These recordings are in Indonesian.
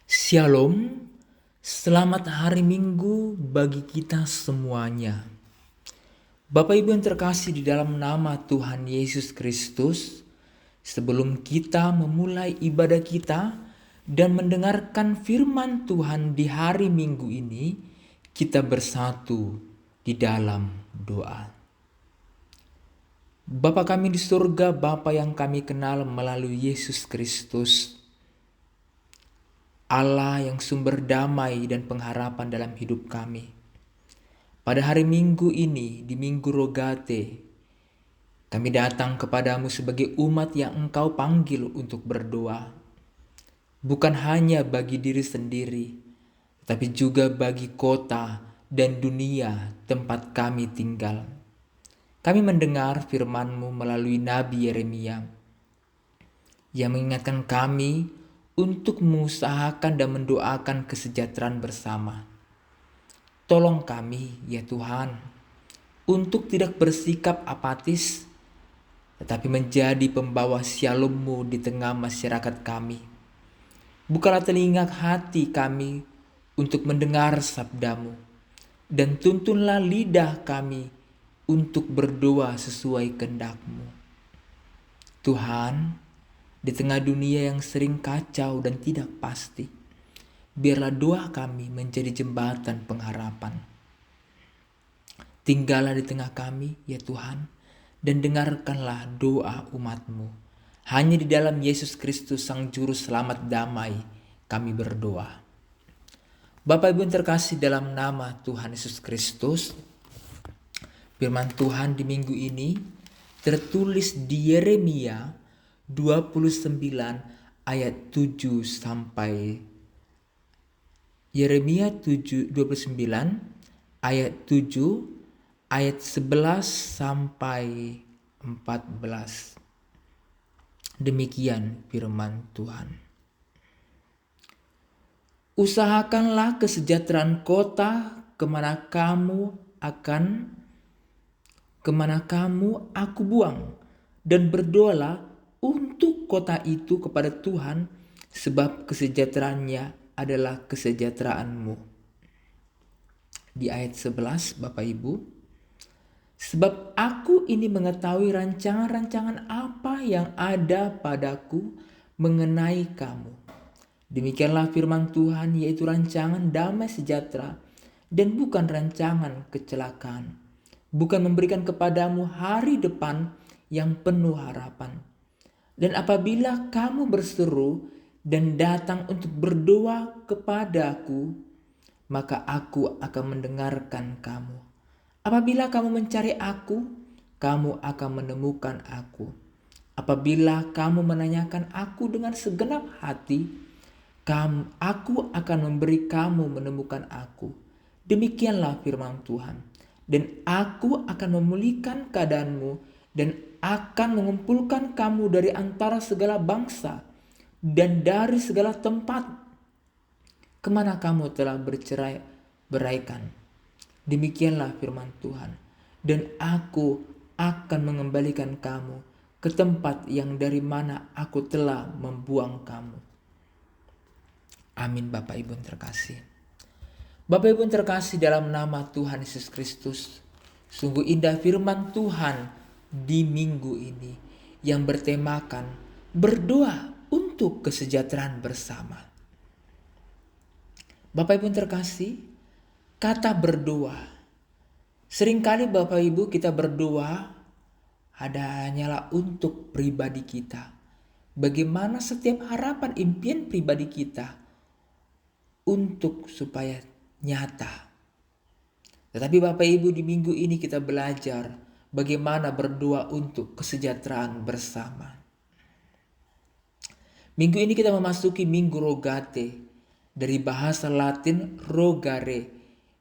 Shalom, selamat hari Minggu bagi kita semuanya. Bapak Ibu yang terkasih di dalam nama Tuhan Yesus Kristus, sebelum kita memulai ibadah kita dan mendengarkan firman Tuhan di hari Minggu ini, kita bersatu di dalam doa. Bapa kami di surga, Bapa yang kami kenal melalui Yesus Kristus, Allah yang sumber damai dan pengharapan dalam hidup kami. Pada hari Minggu ini, di Minggu Rogate, kami datang kepadamu sebagai umat yang Engkau panggil untuk berdoa. Bukan hanya bagi diri sendiri, tapi juga bagi kota dan dunia tempat kami tinggal. Kami mendengar firman-Mu melalui Nabi Yeremia yang mengingatkan kami untuk mengusahakan dan mendoakan kesejahteraan bersama. Tolong kami, ya Tuhan, untuk tidak bersikap apatis, tetapi menjadi pembawa shalom-Mu di tengah masyarakat kami. Bukalah telinga hati kami untuk mendengar sabda-Mu, dan tuntunlah lidah kami untuk berdoa sesuai kehendak-Mu. Tuhan, di tengah dunia yang sering kacau dan tidak pasti, biarlah doa kami menjadi jembatan pengharapan. Tinggallah di tengah kami, ya Tuhan, dan dengarkanlah doa umat-Mu. Hanya di dalam Yesus Kristus Sang Juru Selamat damai kami berdoa. Bapak Ibu yang terkasih dalam nama Tuhan Yesus Kristus, firman Tuhan di minggu ini tertulis di Yeremia 29 ayat 7 sampai Yeremia 29 ayat 7 ayat 11 sampai 14. Demikian firman Tuhan. Usahakanlah kesejahteraan kota kemana kamu aku buang, dan berdoalah untuk kota itu kepada Tuhan, sebab kesejahteraannya adalah kesejahteraanmu. Di ayat 11 Bapak Ibu, sebab aku ini mengetahui rancangan-rancangan apa yang ada padaku mengenai kamu. Demikianlah firman Tuhan, yaitu rancangan damai sejahtera dan bukan rancangan kecelakaan. Bukan memberikan kepadamu hari depan yang penuh harapan. Dan apabila kamu berseru dan datang untuk berdoa kepadaku, maka aku akan mendengarkan kamu. Apabila kamu mencari aku, kamu akan menemukan aku. Apabila kamu menanyakan aku dengan segenap hati, aku akan memberi kamu menemukan aku. Demikianlah firman Tuhan. Dan aku akan memulihkan keadaanmu dan akan mengumpulkan kamu dari antara segala bangsa dan dari segala tempat kemana kamu telah berceraikan. Demikianlah firman Tuhan. Dan aku akan mengembalikan kamu ke tempat yang dari mana aku telah membuang kamu. Amin. Bapak Ibu yang terkasih. Bapak Ibu yang terkasih dalam nama Tuhan Yesus Kristus. Sungguh indah firman Tuhan di minggu ini yang bertemakan berdoa untuk kesejahteraan bersama. Bapak Ibu yang terkasih, kata berdoa. Seringkali Bapak Ibu kita berdoa hanyalah untuk pribadi kita. Bagaimana setiap harapan impian pribadi kita untuk supaya nyata. Tetapi Bapak Ibu, di minggu ini kita belajar bagaimana berdoa untuk kesejahteraan bersama. Minggu ini kita memasuki Minggu Rogate, dari bahasa Latin rogare,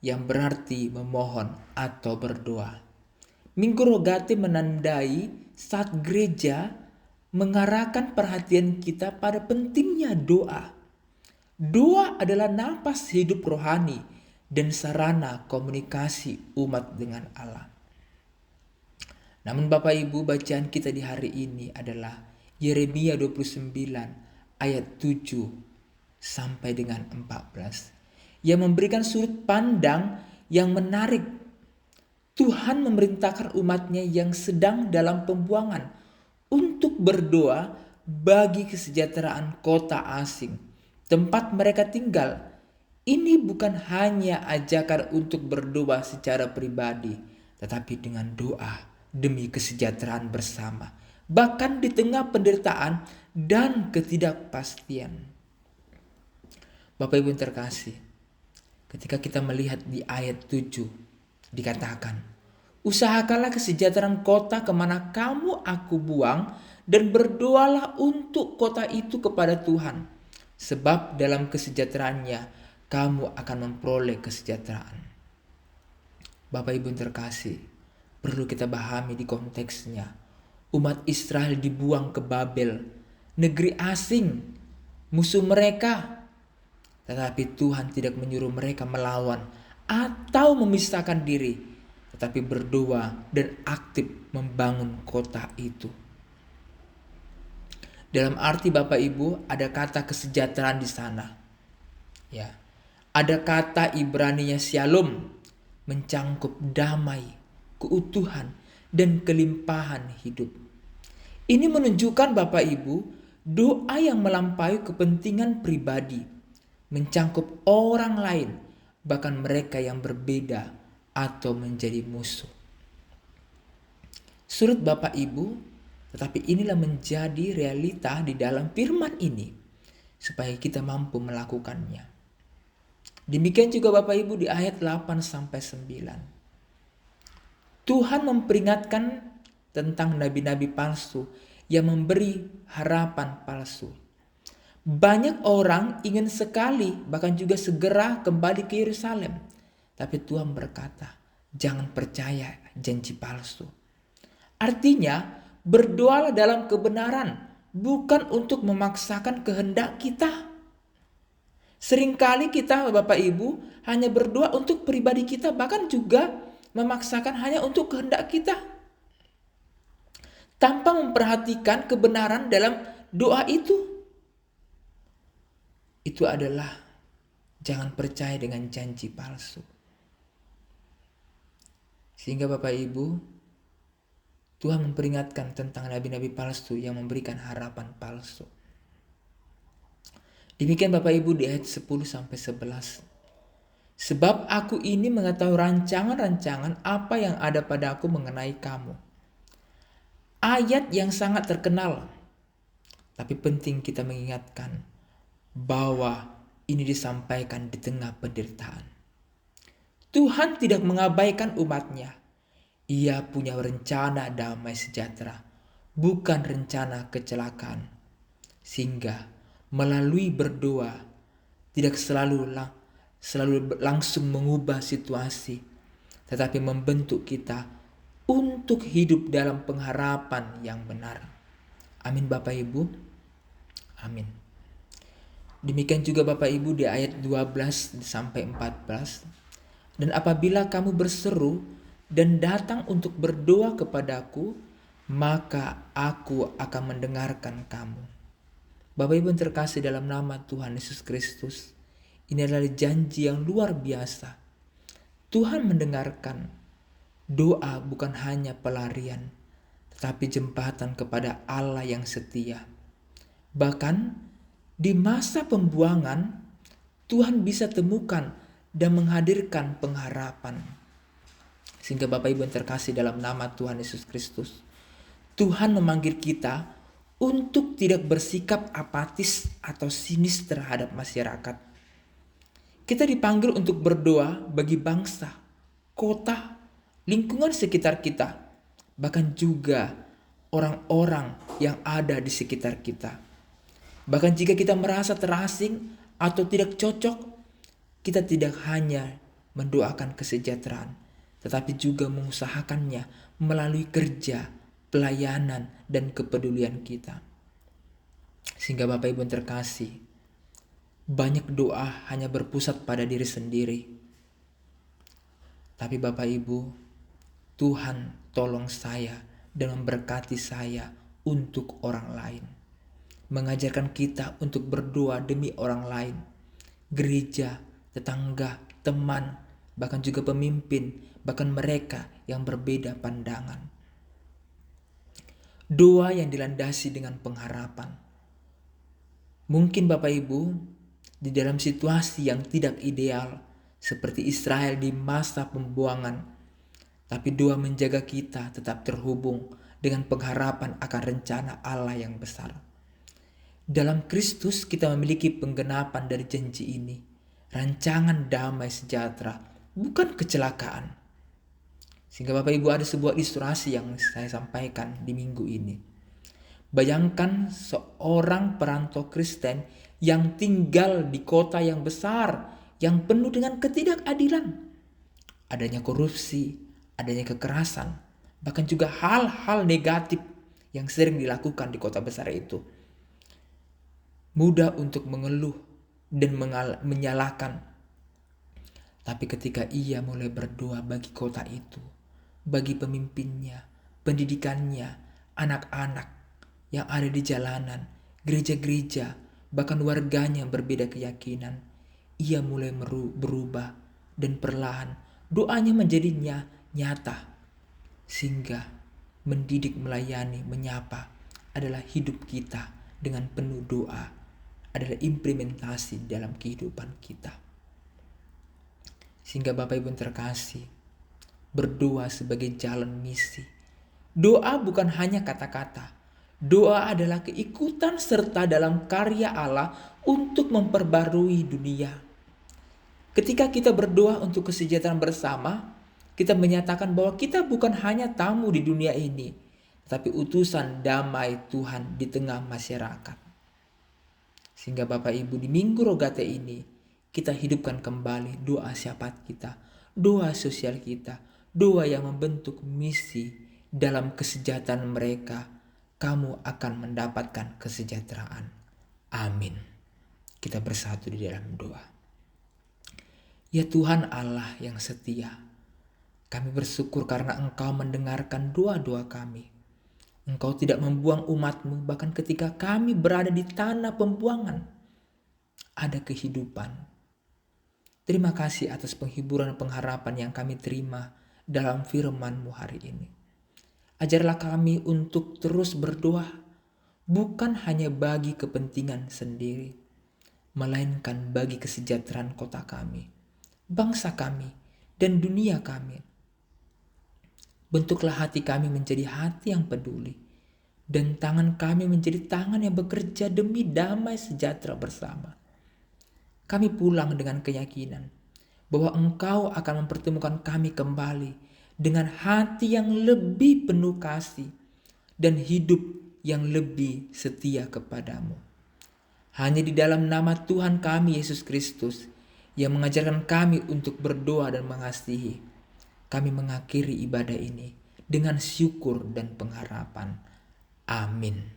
yang berarti memohon atau berdoa. Minggu Rogate menandai saat gereja mengarahkan perhatian kita pada pentingnya doa. Doa adalah napas hidup rohani dan sarana komunikasi umat dengan Allah. Namun Bapak Ibu, bacaan kita di hari ini adalah Yeremia 29 ayat 7 sampai dengan 14 yang memberikan sudut pandang yang menarik. Tuhan memerintahkan umatnya yang sedang dalam pembuangan untuk berdoa bagi kesejahteraan kota asing, tempat mereka tinggal. Ini bukan hanya ajakan untuk berdoa secara pribadi, tetapi dengan doa demi kesejahteraan bersama, bahkan di tengah penderitaan dan ketidakpastian. Bapak Ibu yang terkasih, ketika kita melihat di ayat 7 dikatakan, usahakanlah kesejahteraan kota kemana kamu aku buang, dan berdoalah untuk kota itu kepada Tuhan, sebab dalam kesejahteraannya kamu akan memperoleh kesejahteraan. Bapak Ibu yang terkasih, perlu kita pahami di konteksnya. Umat Israel dibuang ke Babel, negeri asing, musuh mereka. Tetapi Tuhan tidak menyuruh mereka melawan atau memisahkan diri, tetapi berdoa dan aktif membangun kota itu. Dalam arti Bapak Ibu, ada kata kesejahteraan di sana. Ya. Ada kata Ibraninya shalom, mencangkup damai, keutuhan, dan kelimpahan hidup. Ini menunjukkan Bapak Ibu, doa yang melampaui kepentingan pribadi, mencangkup orang lain, bahkan mereka yang berbeda atau menjadi musuh. Surut Bapak Ibu, tetapi inilah menjadi realita di dalam firman ini, supaya kita mampu melakukannya. Demikian juga Bapak Ibu di ayat 8-9. Tuhan memperingatkan tentang nabi-nabi palsu yang memberi harapan palsu. Banyak orang ingin sekali, bahkan juga segera kembali ke Yerusalem. Tapi Tuhan berkata, jangan percaya janji palsu. Artinya, berdoalah dalam kebenaran, bukan untuk memaksakan kehendak kita. Seringkali kita Bapak Ibu hanya berdoa untuk pribadi kita, bahkan juga memaksakan hanya untuk kehendak kita, tanpa memperhatikan kebenaran dalam doa itu. Itu adalah jangan percaya dengan janji palsu. Sehingga Bapak Ibu, Tuhan memperingatkan tentang nabi-nabi palsu yang memberikan harapan palsu. Demikian Bapak Ibu di ayat 10-11. Sebab aku ini mengetahui rancangan-rancangan apa yang ada padaku mengenai kamu. Ayat yang sangat terkenal, tapi penting kita mengingatkan bahwa ini disampaikan di tengah penderitaan. Tuhan tidak mengabaikan umatnya. Ia punya rencana damai sejahtera, bukan rencana kecelakaan. Sehingga melalui berdoa tidak selalu langsung mengubah situasi, tetapi membentuk kita untuk hidup dalam pengharapan yang benar. Amin Bapak Ibu. Amin. Demikian juga Bapak Ibu di ayat 12-14. Dan apabila kamu berseru dan datang untuk berdoa kepadaku, maka aku akan mendengarkan kamu. Bapak Ibu yang terkasih dalam nama Tuhan Yesus Kristus, ini adalah janji yang luar biasa. Tuhan mendengarkan doa, bukan hanya pelarian, tetapi jembatan kepada Allah yang setia. Bahkan di masa pembuangan, Tuhan bisa temukan dan menghadirkan pengharapan. Sehingga Bapak Ibu yang terkasih dalam nama Tuhan Yesus Kristus, Tuhan memanggil kita untuk tidak bersikap apatis atau sinis terhadap masyarakat. Kita dipanggil untuk berdoa bagi bangsa, kota, lingkungan sekitar kita, bahkan juga orang-orang yang ada di sekitar kita. Bahkan jika kita merasa terasing atau tidak cocok, kita tidak hanya mendoakan kesejahteraan, tetapi juga mengusahakannya melalui kerja, pelayanan, dan kepedulian kita. Sehingga Bapak Ibu yang terkasih, banyak doa hanya berpusat pada diri sendiri. Tapi Bapak Ibu, Tuhan tolong saya dan memberkati saya untuk orang lain. mengajarkan kita untuk berdoa demi orang lain, gereja, tetangga, teman, bahkan juga pemimpin, bahkan mereka yang berbeda pandangan. Doa yang dilandasi dengan pengharapan. Mungkin Bapak Ibu, di dalam situasi yang tidak ideal, seperti Israel di masa pembuangan, tapi doa menjaga kita tetap terhubung dengan pengharapan akan rencana Allah yang besar. Dalam Kristus kita memiliki penggenapan dari janji ini, rancangan damai sejahtera, bukan kecelakaan. Sehingga Bapak Ibu ada sebuah ilustrasi yang saya sampaikan di minggu ini. Bayangkan seorang perantau Kristen yang tinggal di kota yang besar, yang penuh dengan ketidakadilan. Adanya korupsi, adanya kekerasan, bahkan juga hal-hal negatif yang sering dilakukan di kota besar itu. Mudah untuk mengeluh dan menyalahkan. Tapi ketika ia mulai berdoa bagi kota itu, bagi pemimpinnya, pendidikannya, anak-anak yang ada di jalanan, gereja-gereja, bahkan warganya yang berbeda keyakinan, ia mulai berubah dan perlahan doanya menjadi nyata. Sehingga mendidik, melayani, menyapa adalah hidup kita dengan penuh doa, adalah implementasi dalam kehidupan kita. Sehingga Bapak Ibu terkasih, berdoa sebagai jalan misi. Doa bukan hanya kata-kata. Doa adalah keikutan serta dalam karya Allah untuk memperbarui dunia. Ketika kita berdoa untuk kesejahteraan bersama, kita menyatakan bahwa kita bukan hanya tamu di dunia ini, tapi utusan damai Tuhan di tengah masyarakat. Sehingga Bapak Ibu di Minggu Rogate ini, kita hidupkan kembali doa syafaat kita, doa sosial kita, doa yang membentuk misi. Dalam kesejahteraan mereka, kamu akan mendapatkan kesejahteraan. Amin. Kita bersatu di dalam doa. Ya Tuhan Allah yang setia, kami bersyukur karena Engkau mendengarkan doa-doa kami. Engkau tidak membuang umat-Mu bahkan ketika kami berada di tanah pembuangan. Ada kehidupan. Terima kasih atas penghiburan dan pengharapan yang kami terima dalam firman-Mu hari ini. Ajarlah kami untuk terus berdoa, bukan hanya bagi kepentingan sendiri, melainkan bagi kesejahteraan kota kami, bangsa kami, dan dunia kami. Bentuklah hati kami menjadi hati yang peduli, dan tangan kami menjadi tangan yang bekerja demi damai sejahtera bersama. Kami pulang dengan keyakinan bahwa Engkau akan mempertemukan kami kembali dengan hati yang lebih penuh kasih dan hidup yang lebih setia kepadamu. Hanya di dalam nama Tuhan kami Yesus Kristus yang mengajarkan kami untuk berdoa dan mengasihi, kami mengakhiri ibadah ini dengan syukur dan pengharapan. Amin.